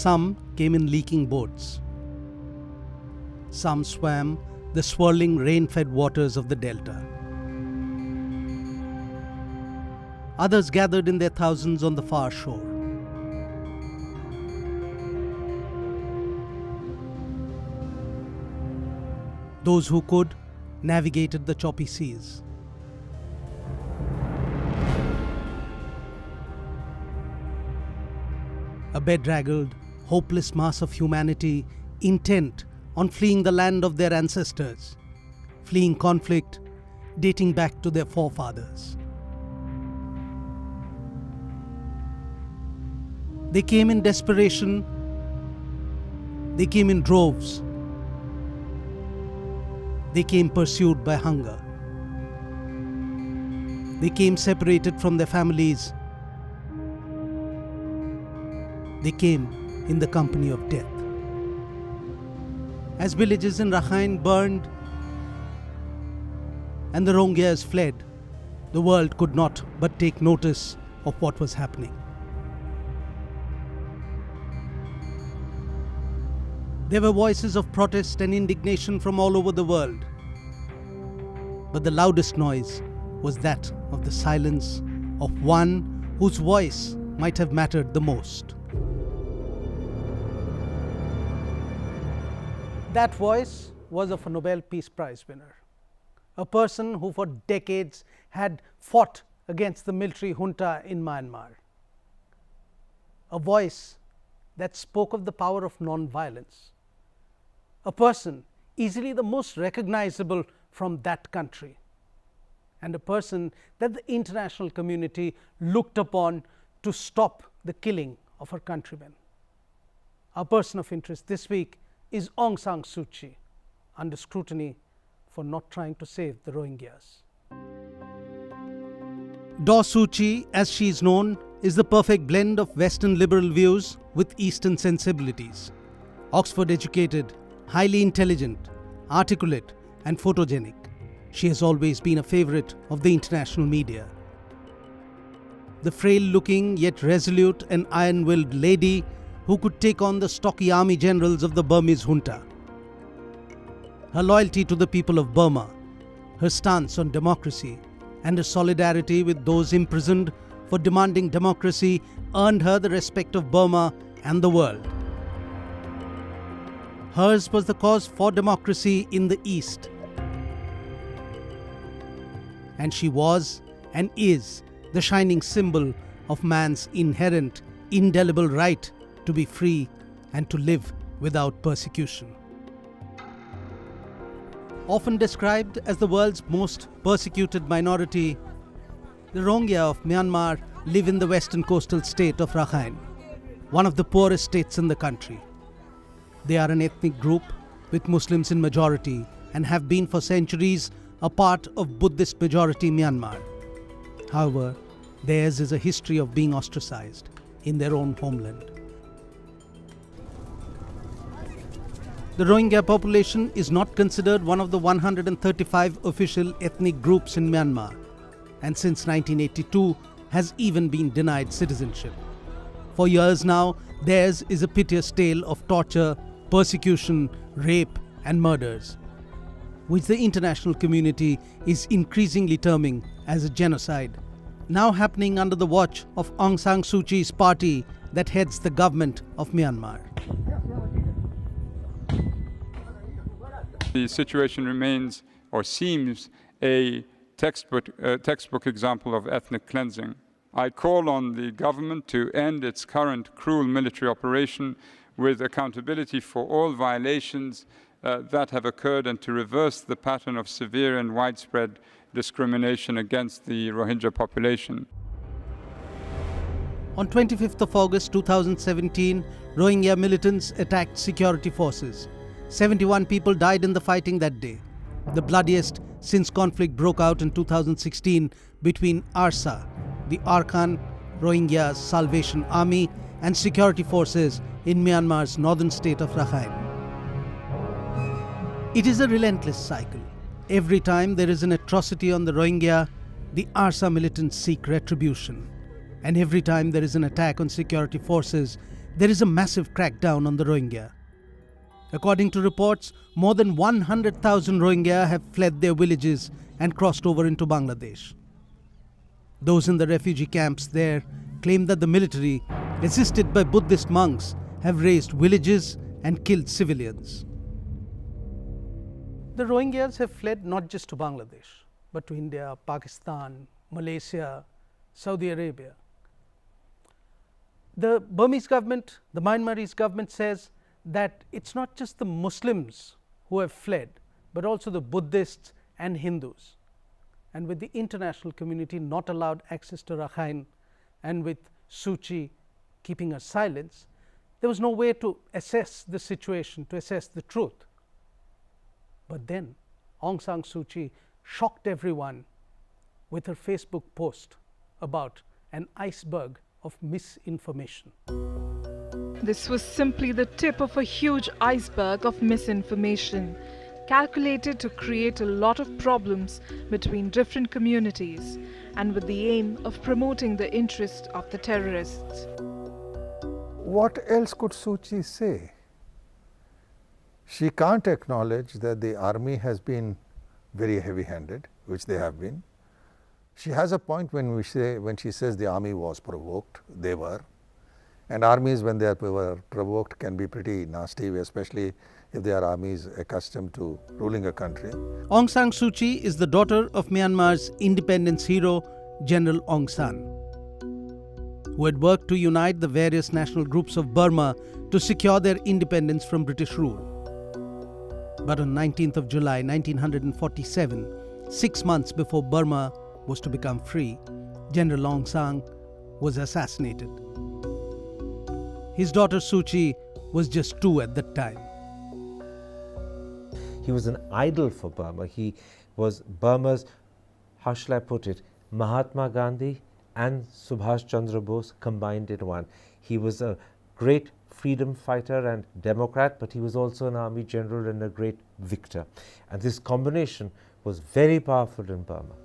some came in leaking boats. Some swam the swirling rain-fed waters of the delta. Others gathered in their thousands on the far shore. Those who could navigated the choppy seas. A bedraggled, hopeless mass of humanity intent on fleeing the land of their ancestors, fleeing conflict dating back to their forefathers. They came in desperation, they came in droves, they came pursued by hunger, they came separated from their families, they came in the company of death. As villages in Rakhine burned and the Rohingyas fled, the world could not but take notice of what was happening. There were voices of protest and indignation from all over the world, but the loudest noise was that of the silence of one whose voice might have mattered the most. That voice was of a Nobel Peace Prize winner, a person who for decades had fought against the military junta in Myanmar, a voice that spoke of the power of non-violence, a person easily the most recognizable from that country, and a person that the international community looked upon to stop the killing of her countrymen. Our person of interest this week is Aung San Suu Kyi, under scrutiny for not trying to save the Rohingyas. Daw Suu Kyi, as she is known, is the perfect blend of Western liberal views with Eastern sensibilities. Oxford educated, highly intelligent, articulate and photogenic, she has always been a favorite of the international media. The frail-looking yet resolute and iron-willed lady who could take on the stocky army generals of the Burmese junta. Her loyalty to the people of Burma, her stance on democracy, and her solidarity with those imprisoned for demanding democracy earned her the respect of Burma and the world. Hers was the cause for democracy in the East. And she was and is the shining symbol of man's inherent, indelible right to be free and to live without persecution. Often described as the world's most persecuted minority, the Rohingya of Myanmar live in the western coastal state of Rakhine, one of the poorest states in the country. They are an ethnic group with Muslims in majority and have been for centuries a part of Buddhist majority Myanmar. However, theirs is a history of being ostracized in their own homeland. The Rohingya population is not considered one of the 135 official ethnic groups in Myanmar, and since 1982 has even been denied citizenship. For years now, theirs is a piteous tale of torture, persecution, rape and murders, which the international community is increasingly terming as a genocide, now happening under the watch of Aung San Suu Kyi's party that heads the government of Myanmar. The situation remains or seems a textbook example of ethnic cleansing. I call on the government to end its current cruel military operation with accountability for all violations that have occurred and to reverse the pattern of severe and widespread discrimination against the Rohingya population. On 25th of August 2017, Rohingya militants attacked security forces. 71 people died in the fighting that day, the bloodiest since conflict broke out in 2016 between ARSA, the Arakan Rohingya Salvation Army, and security forces in Myanmar's northern state of Rakhine. It is a relentless cycle. Every time there is an atrocity on the Rohingya, the ARSA militants seek retribution. And every time there is an attack on security forces, there is a massive crackdown on the Rohingya. According to reports, more than 100,000 Rohingya have fled their villages and crossed over into Bangladesh. Those in the refugee camps there claim that the military, assisted by Buddhist monks, have razed villages and killed civilians. The Rohingyas have fled not just to Bangladesh, but to India, Pakistan, Malaysia, Saudi Arabia. The Burmese government, the Myanmarese government says that it's not just the Muslims who have fled, but also the Buddhists and Hindus. And with the international community not allowed access to Rakhine, and with Suu Kyi keeping her silence, there was no way to assess the situation, to assess the truth. But then Aung San Suu Kyi shocked everyone with her Facebook post about an iceberg of misinformation. This was simply the tip of a huge iceberg of misinformation, calculated to create a lot of problems between different communities and with the aim of promoting the interest of the terrorists. What else could Suu Kyi say? She can't acknowledge that the army has been very heavy-handed, which they have been. She has a point when she says the army was provoked. They were. And armies, when they are provoked, can be pretty nasty, especially if they are armies accustomed to ruling a country. Aung San Suu Kyi is the daughter of Myanmar's independence hero, General Aung San, who had worked to unite the various national groups of Burma to secure their independence from British rule. But on 19th of July 1947, 6 months before Burma was to become free, General Aung San was assassinated. His daughter Suu Kyi was just 2 at that time. He was an idol for Burma. He was Burma's, how shall I put it, Mahatma Gandhi and Subhash Chandra Bose combined in one. He was a great freedom fighter and democrat, but he was also an army general and a great victor. And this combination was very powerful in Burma.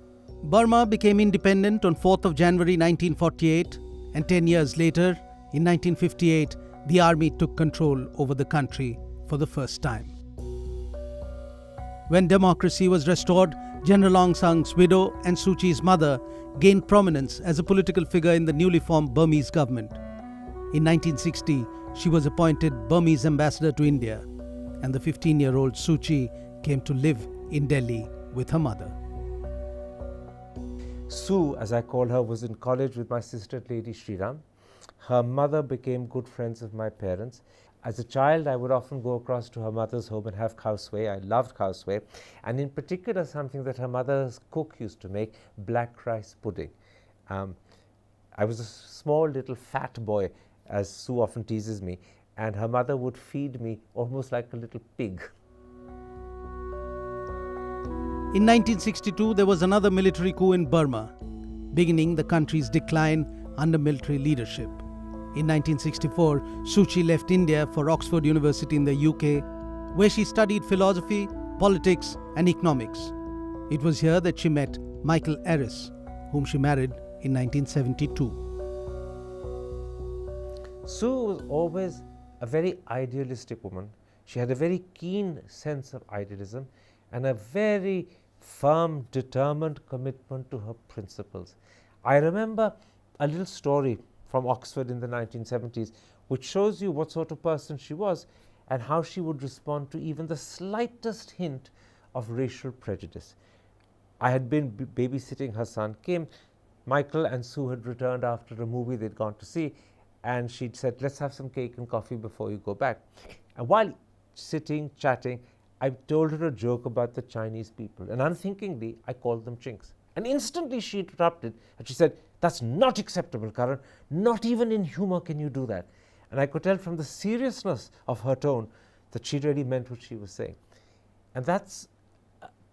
Burma became independent on 4th of January 1948, and 10 years later, in 1958, the army took control over the country for the first time. When democracy was restored, General Aung San's widow and Suu Kyi's mother gained prominence as a political figure in the newly formed Burmese government. In 1960, she was appointed Burmese ambassador to India, and the 15-year-old Suu Kyi came to live in Delhi with her mother. Sue, as I call her, was in college with my sister, Lady Sriram. Her mother became good friends of my parents. As a child, I would often go across to her mother's home and have khao sway. I loved khao sway, and in particular something that her mother's cook used to make, black rice pudding. I was a small little fat boy, as Sue often teases me, and her mother would feed me almost like a little pig. In 1962, there was another military coup in Burma, beginning the country's decline under military leadership. In 1964, Suu Kyi left India for Oxford University in the UK, where she studied philosophy, politics and economics. It was here that she met Michael Eris, whom she married in 1972. Sue was always a very idealistic woman. She had a very keen sense of idealism and a very firm, determined commitment to her principles. I remember a little story from Oxford in the 1970s, which shows you what sort of person she was and how she would respond to even the slightest hint of racial prejudice. I had been babysitting her son, came, Michael and Sue had returned after a movie they'd gone to see, and she'd said, let's have some cake and coffee before you go back. And while sitting, chatting, I told her a joke about the Chinese people, and unthinkingly, I called them chinks. And instantly she interrupted and she said, that's not acceptable, Karan. Not even in humor can you do that. And I could tell from the seriousness of her tone that she really meant what she was saying. And that's,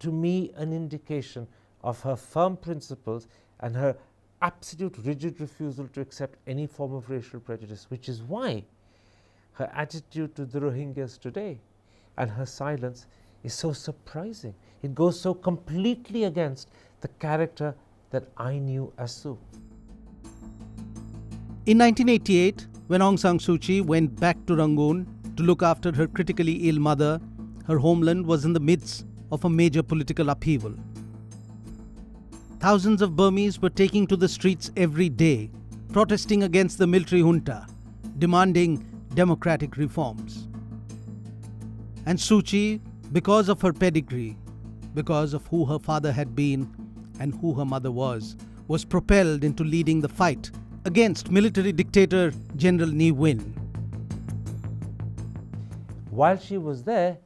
to me, an indication of her firm principles and her absolute rigid refusal to accept any form of racial prejudice, which is why her attitude to the Rohingyas today and her silence is so surprising. It goes so completely against the character that I knew as Sue. In 1988, When Aung San Suu Kyi went back to Rangoon to look after her critically ill mother, her homeland was in the midst of a major political upheaval. Thousands of Burmese were taking to the streets every day, protesting against the military junta, demanding democratic reforms. And Suu Kyi, because of her pedigree, because of who her father had been and who her mother was propelled into leading the fight against military dictator General Ne Win. While she was there,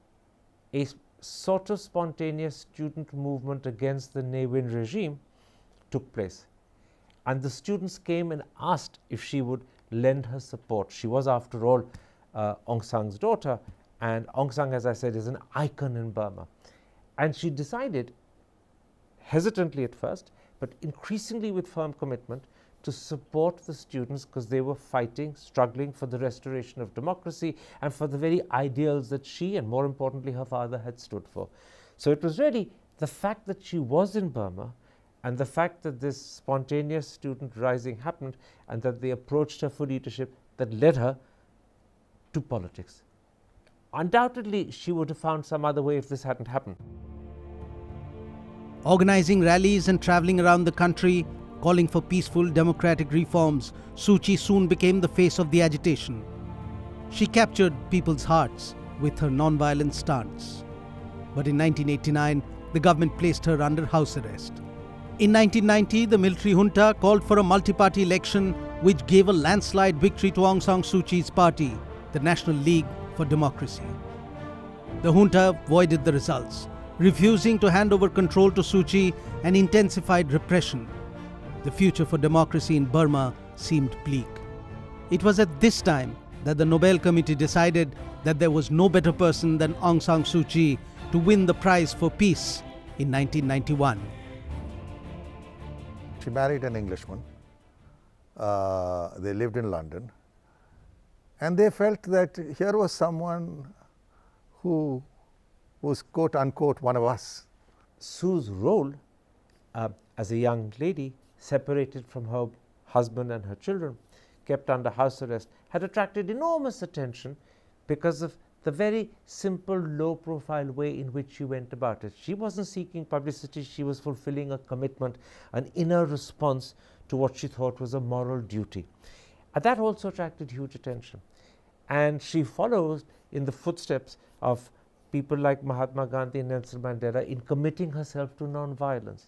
a sort of spontaneous student movement against the Ne Win regime took place. And the students came and asked if she would lend her support. She was, after all, Aung San's daughter, and Aung San, as I said, is an icon in Burma. And she decided, hesitantly at first, but increasingly with firm commitment, to support the students because they were fighting, struggling for the restoration of democracy and for the very ideals that she and, more importantly, her father had stood for. So it was really the fact that she was in Burma and the fact that this spontaneous student rising happened and that they approached her for leadership that led her to politics. Undoubtedly, she would have found some other way if this hadn't happened. Organizing rallies and traveling around the country, calling for peaceful democratic reforms, Suu Kyi soon became the face of the agitation. She captured people's hearts with her non-violent stance. But in 1989, the government placed her under house arrest. In 1990, the military junta called for a multi-party election which gave a landslide victory to Aung San Suu Kyi's party, the National League for Democracy. The junta voided the results, refusing to hand over control to Suu Kyi, and intensified repression. The future for democracy in Burma seemed bleak. It was at this time that the Nobel Committee decided that there was no better person than Aung San Suu Kyi to win the prize for peace in 1991. She married an Englishman. They lived in London. And they felt that here was someone who was, quote unquote, one of us. Sue's role as a young lady, separated from her husband and her children, kept under house arrest, had attracted enormous attention because of the very simple, low-profile way in which she went about it. She wasn't seeking publicity, she was fulfilling a commitment, an inner response to what she thought was a moral duty. And that also attracted huge attention. And she follows in the footsteps of people like Mahatma Gandhi and Nelson Mandela in committing herself to non-violence.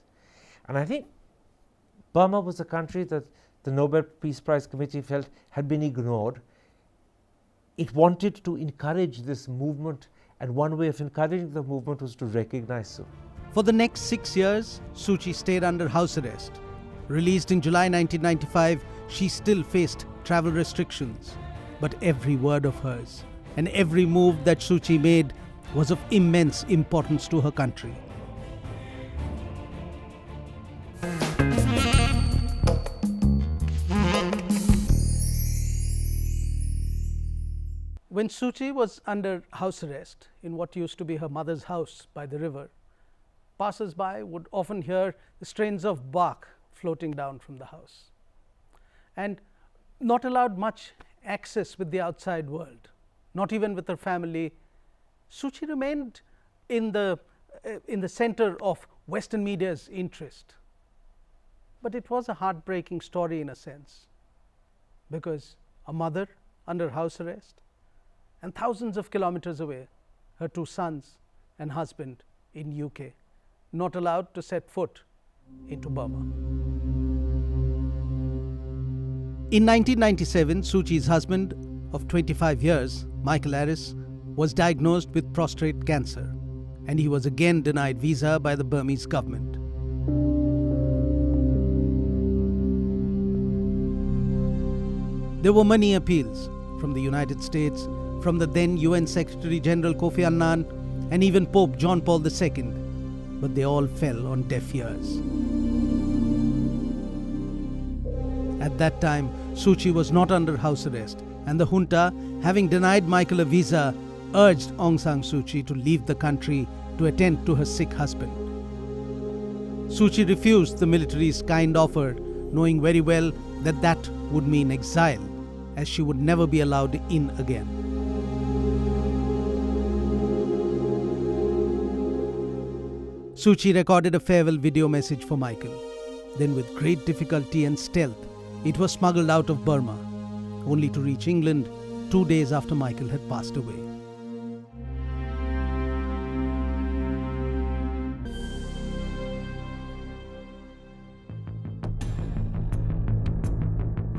And I think Burma was a country that the Nobel Peace Prize Committee felt had been ignored. It wanted to encourage this movement, and one way of encouraging the movement was to recognize Sue. For the next 6 years, Suu Kyi stayed under house arrest. Released in July 1995, she still faced travel restrictions. But every word of hers and every move that Suu Kyi made was of immense importance to her country. When Suu Kyi was under house arrest in what used to be her mother's house by the river, passers-by would often hear the strains of bark floating down from the house. And not allowed much access with the outside world, not even with her family, Suu Kyi remained in the center of Western media's interest. But it was a heartbreaking story in a sense, because a mother under house arrest, and thousands of kilometers away, her 2 sons and husband in UK, not allowed to set foot into Burma. In 1997, Suu Kyi's husband of 25 years, Michael Harris, was diagnosed with prostate cancer, and he was again denied visa by the Burmese government. There were many appeals from the United States, from the then UN Secretary General Kofi Annan, and even Pope John Paul II, but they all fell on deaf ears. At that time, Suu Kyi was not under house arrest, and the junta, having denied Michael a visa, urged Aung San Suu Kyi to leave the country to attend to her sick husband. Suu Kyi refused the military's kind offer, knowing very well that that would mean exile as she would never be allowed in again. Suu Kyi recorded a farewell video message for Michael. Then, with great difficulty and stealth, it was smuggled out of Burma, only to reach England 2 days after Michael had passed away.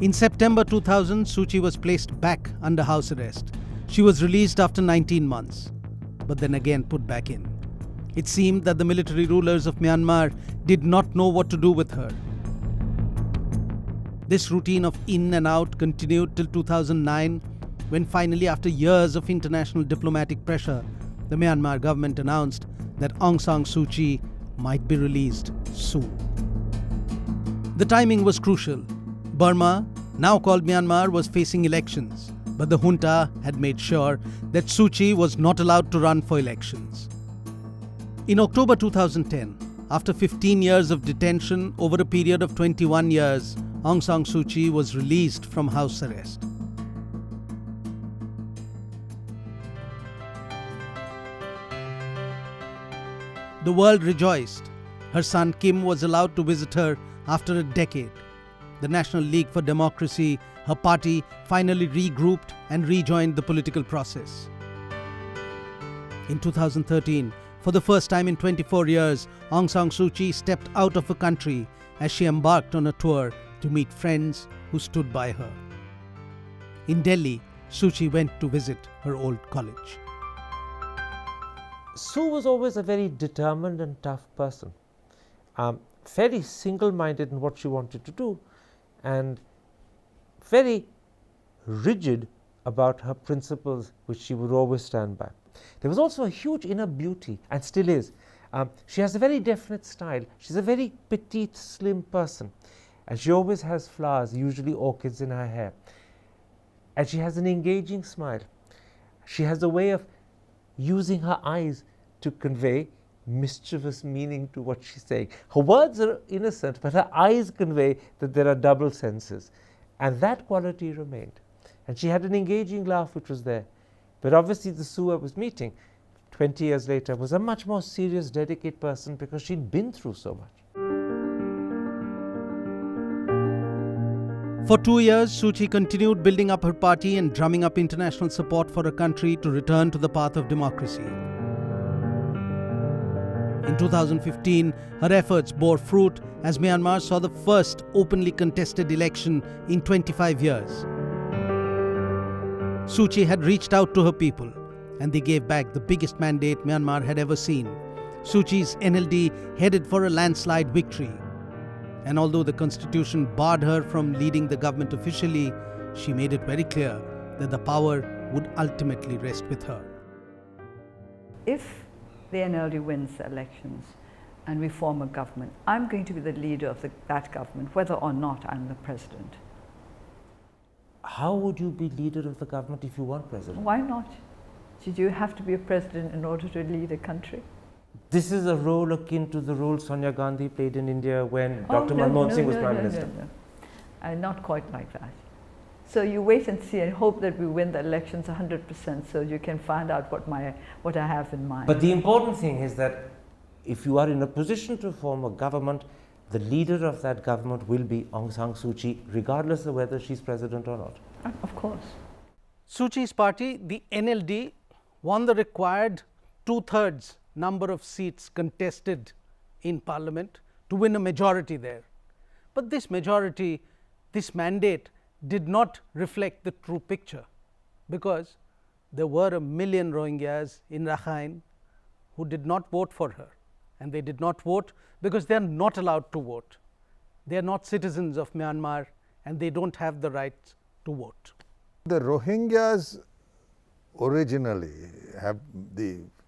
In September 2000, Suu Kyi was placed back under house arrest. She was released after 19 months, but then again put back in. It seemed that the military rulers of Myanmar did not know what to do with her. This routine of in and out continued till 2009, when finally, after years of international diplomatic pressure, the Myanmar government announced that Aung San Suu Kyi might be released soon. The timing was crucial. Burma, now called Myanmar, was facing elections, but the junta had made sure that Suu Kyi was not allowed to run for elections. In October 2010, after 15 years of detention over a period of 21 years, Aung San Suu Kyi was released from house arrest. The world rejoiced. Her son Kim was allowed to visit her after a decade. The National League for Democracy, her party, finally regrouped and rejoined the political process. In 2013, for the first time in 24 years, Aung San Suu Kyi stepped out of the country as she embarked on a tour to meet friends who stood by her. In Delhi, Suu Kyi went to visit her old college. Sue was always a very determined and tough person, very single-minded in what she wanted to do, and very rigid about her principles, which she would always stand by. There was also a huge inner beauty, and still is. She has a very definite style. She's a very petite, slim person, and she always has flowers, usually orchids, in her hair. And she has an engaging smile. She has a way of using her eyes to convey mischievous meaning to what she's saying. Her words are innocent, but her eyes convey that there are double senses. And that quality remained. And she had an engaging laugh which was there. But obviously the Sue I was meeting 20 years later was a much more serious, dedicated person because she'd been through so much. For 2 years, Suu Kyi continued building up her party and drumming up international support for her country to return to the path of democracy. In 2015, her efforts bore fruit as Myanmar saw the first openly contested election in 25 years. Suu Kyi had reached out to her people, and they gave back the biggest mandate Myanmar had ever seen. Suu Kyi's NLD headed for a landslide victory. And although the constitution barred her from leading the government officially, she made it very clear that the power would ultimately rest with her. If the NLD wins the elections and we form a government, I'm going to be the leader of that government, whether or not I'm the president. How would you be leader of the government if you weren't president? Why not? Did you have to be a president in order to lead a country? This is a role akin to the role Sonia Gandhi played in India when Dr. Manmohan Singh was Prime Minister. No. Not quite like that. So you wait and see and hope that we win the elections 100% so you can find out what I have in mind. But the important thing is that if you are in a position to form a government, the leader of that government will be Aung San Suu Kyi, regardless of whether she's president or not. Of course. Suu Kyi's party, the NLD, won the required 2/3 number of seats contested in parliament to win a majority there. But this majority, this mandate, did not reflect the true picture, because there were 1 million Rohingyas in Rakhine who did not vote for her, and they did not vote because they are not allowed to vote. They are not citizens of Myanmar and they don't have the right to vote. The Rohingyas originally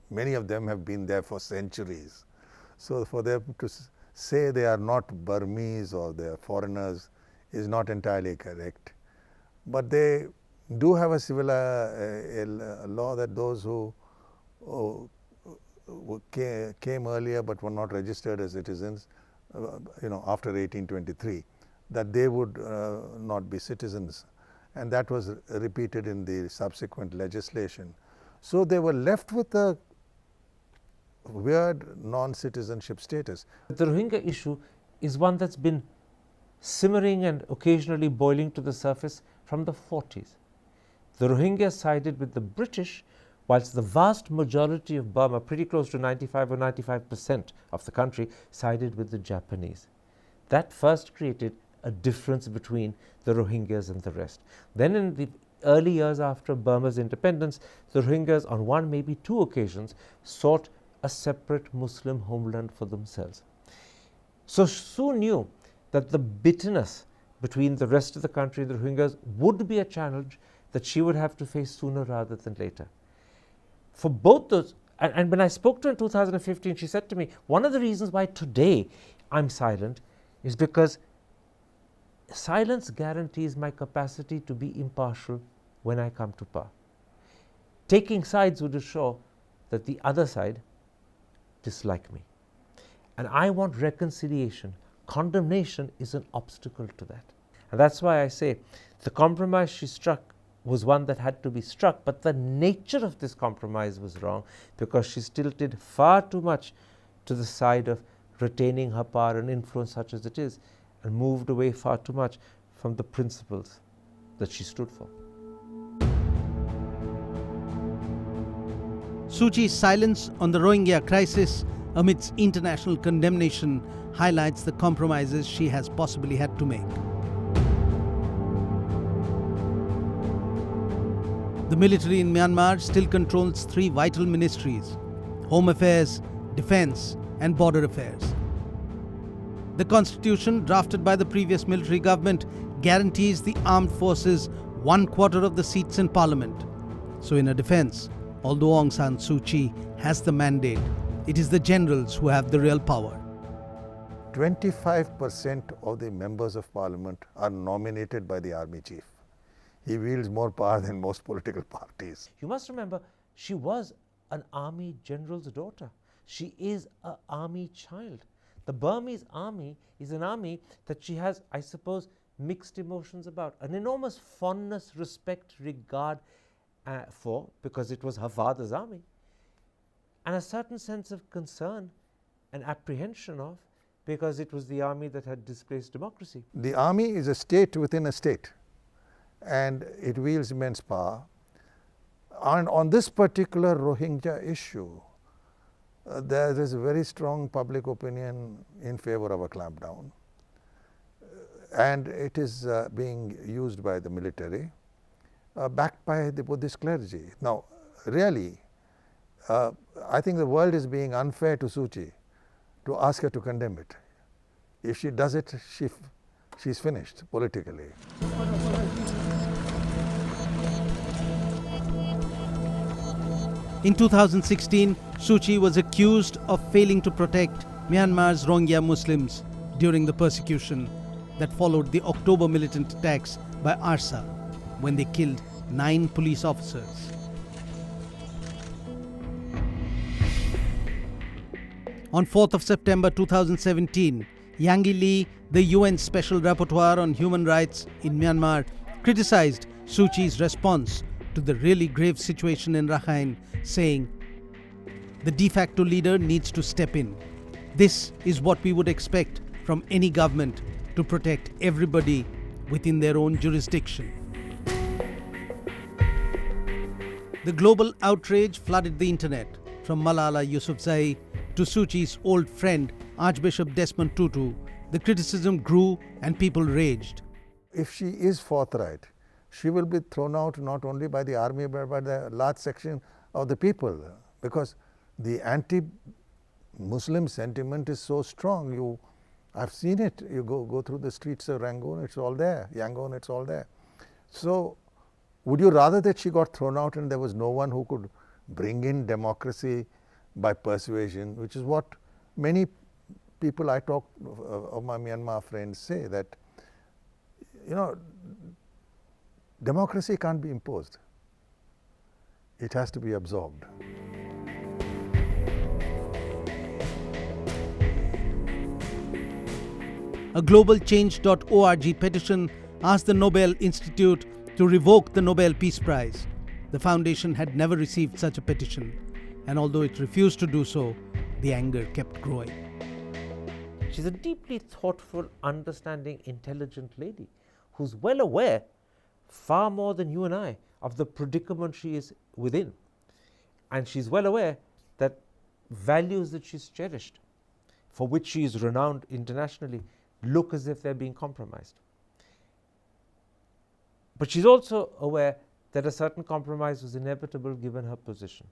many of them have been there for centuries. So for them to say they are not Burmese or they are foreigners is not entirely correct. But they do have a civil law that those who came earlier but were not registered as citizens, after 1823, that they would not be citizens. and that was repeated in the subsequent legislation. So they were left with a weird non-citizenship status. The Rohingya issue is one that's been simmering and occasionally boiling to the surface from the 40s. The Rohingya sided with the British, whilst the vast majority of Burma, pretty close to 95 or 95% of the country, sided with the Japanese. That first created a difference between the Rohingyas and the rest. Then in the early years after Burma's independence, the Rohingyas on one, maybe two occasions, sought a separate Muslim homeland for themselves. So Suu knew that the bitterness between the rest of the country and the Rohingyas would be a challenge that she would have to face sooner rather than later. For both those, and when I spoke to her in 2015, she said to me, one of the reasons why today I'm silent is because silence guarantees my capacity to be impartial when I come to power. Taking sides would assure that the other side dislike me. And I want reconciliation. Condemnation is an obstacle to that. And that's why I say the compromise she struck was one that had to be struck, but the nature of this compromise was wrong because she tilted far too much to the side of retaining her power and influence such as it is, and moved away far too much from the principles that she stood for. Suu Kyi's silence on the Rohingya crisis amidst international condemnation highlights the compromises she has possibly had to make. The military in Myanmar still controls three vital ministries: Home Affairs, Defence and Border Affairs. The constitution drafted by the previous military government guarantees the armed forces 1/4 of the seats in parliament. So in a defence, although Aung San Suu Kyi has the mandate, it is the generals who have the real power. 25% of the members of parliament are nominated by the army chief. He wields more power than most political parties. You must remember, she was an army general's daughter. She is an army child. The Burmese army is an army that she has, I suppose, mixed emotions about. An enormous fondness, respect, regard for, because it was her father's army. And a certain sense of concern and apprehension of, because it was the army that had displaced democracy. The army is a state within a state, and it wields immense power. And on this particular Rohingya issue, there is a very strong public opinion in favor of a clampdown, and it is being used by the military, backed by the Buddhist clergy. Now, really, I think the world is being unfair to Suu Kyi to ask her to condemn it. If she does it, she's finished politically. In 2016, Suu Kyi was accused of failing to protect Myanmar's Rohingya Muslims during the persecution that followed the October militant attacks by ARSA when they killed 9 police officers. On 4th of September 2017, Yanghee Lee, the UN Special Rapporteur on Human Rights in Myanmar, criticized Suu Kyi's response to the really grave situation in Rakhine, saying, "The de facto leader needs to step in. This is what we would expect from any government to protect everybody within their own jurisdiction." The global outrage flooded the internet, from Malala Yousafzai to Suu Kyi's old friend Archbishop Desmond Tutu. The criticism grew and people raged. If she is forthright, she will be thrown out not only by the army but by the large section of the people, because the anti-Muslim sentiment is so strong. I've seen it. You go through the streets of Rangoon, it's all there. Yangon, it's all there. So would you rather that she got thrown out and there was no one who could bring in democracy by persuasion, which is what many people I talk of my Myanmar friends say, that, you know, democracy can't be imposed. It has to be absorbed. A global change.org petition asked the Nobel Institute to revoke the Nobel Peace Prize. The foundation had never received such a petition, and although it refused to do so, the anger kept growing. She's a deeply thoughtful, understanding, intelligent lady who's well aware, far more than you and I, of the predicament she is within. And she's well aware that values that she's cherished, for which she is renowned internationally, look as if they're being compromised. But she's also aware that a certain compromise was inevitable given her position.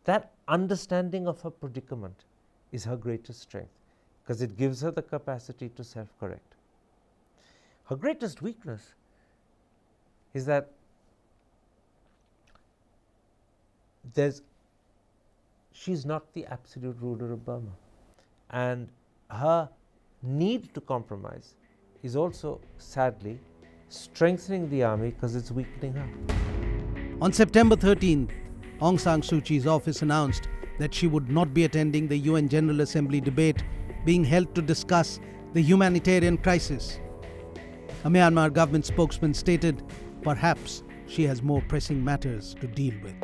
That understanding of her predicament is her greatest strength, because it gives her the capacity to self-correct. Her greatest weakness is that she's not the absolute ruler of Burma, and her need to compromise is also, sadly, strengthening the army because it's weakening her. On September 13th, Aung San Suu Kyi's office announced that she would not be attending the UN General Assembly debate being held to discuss the humanitarian crisis. A Myanmar government spokesman stated, perhaps she has more pressing matters to deal with.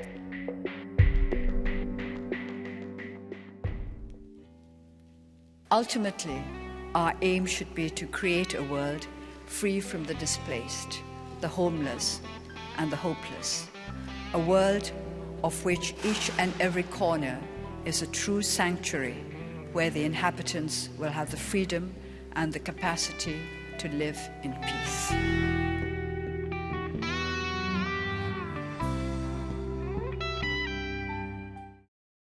Ultimately, our aim should be to create a world free from the displaced, the homeless, and the hopeless. A world of which each and every corner is a true sanctuary where the inhabitants will have the freedom and the capacity to live in peace.